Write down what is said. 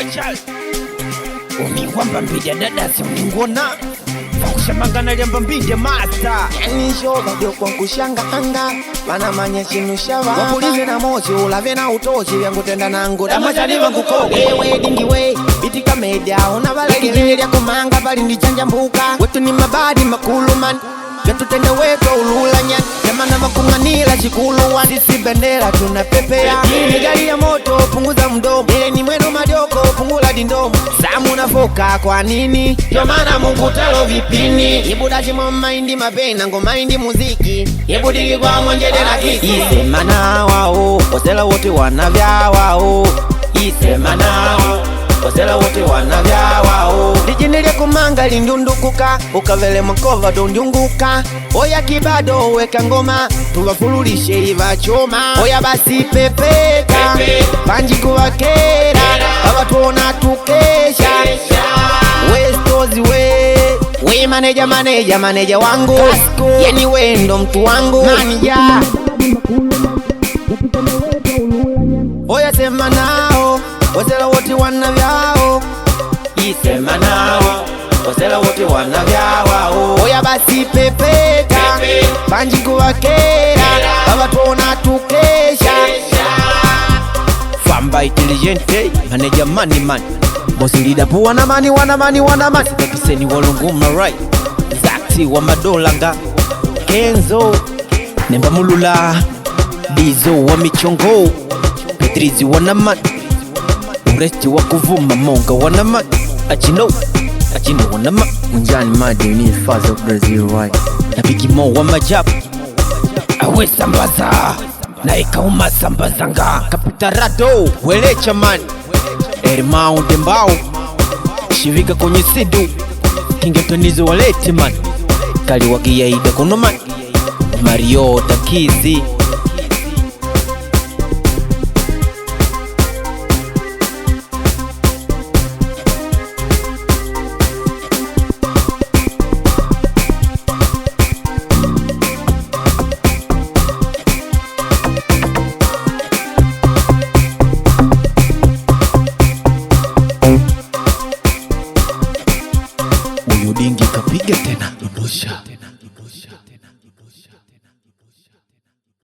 Wachal Umingwamba mbija dadasi umingona Fakushamangana liamba mbija master Yani shoga dio kwa kushanga anga Mana manye chinu shava Wapulize na mochi ulave na utochi Vyangu tenda nangu Damachani vangu koge Ewe dingi we Itika media Unavale kijilia kumanga Bali ndi chanja mbuka Wetu ni mabadi makulu man Yetu tende weto ulula nyan Yamana makunganila chikulu wan Sisi bendera tunapepea Nini gari ya moto punguza mdomo Ile ni mweno madoko pungula dindomo Samu na foka kwa nini Yomana mungu talo vipini Ibudaji mama indi mapena ngoma indi muziki Ibudigi kwa mwanjede na kiki Isema na wao Wasela wote wanavya wao Isema na wao Wasela wote wanavya wao Lijinilie kumanga lindiundukuka Ukavele makova dondiunguka Oya kibado weka ngoma Tuvafululishe iva choma Oya basi pepeka Panji kuwakera Baba tuona tukesha Westozi we maneja wangu Yeni we ndo mtu wangu Manija Oya sema nao Wasela wote wanavyao Isema nao Wasela wote wanavyao Oya basi pepeka Panji kuwakera Baba tuona tukesha Famba intelligente Maneja money man Bosi leader po wanamani Pepiseni walunguma right Zakti wa madolanga Kenzo Nemba mulula Dizo wa michongo Petrizi wanamani Uresti wa kuvuma monga wanamani Achino wanamani Unjani madi ni faza Brazil right Napigi mo wa majabu Awe sambaza Na ikauma sambazanga Kapitarado Welecha man Erimao Dembao Shivika kwenye sidu Kingetonizo walete man Kali wakia ida kono man Mario Takizi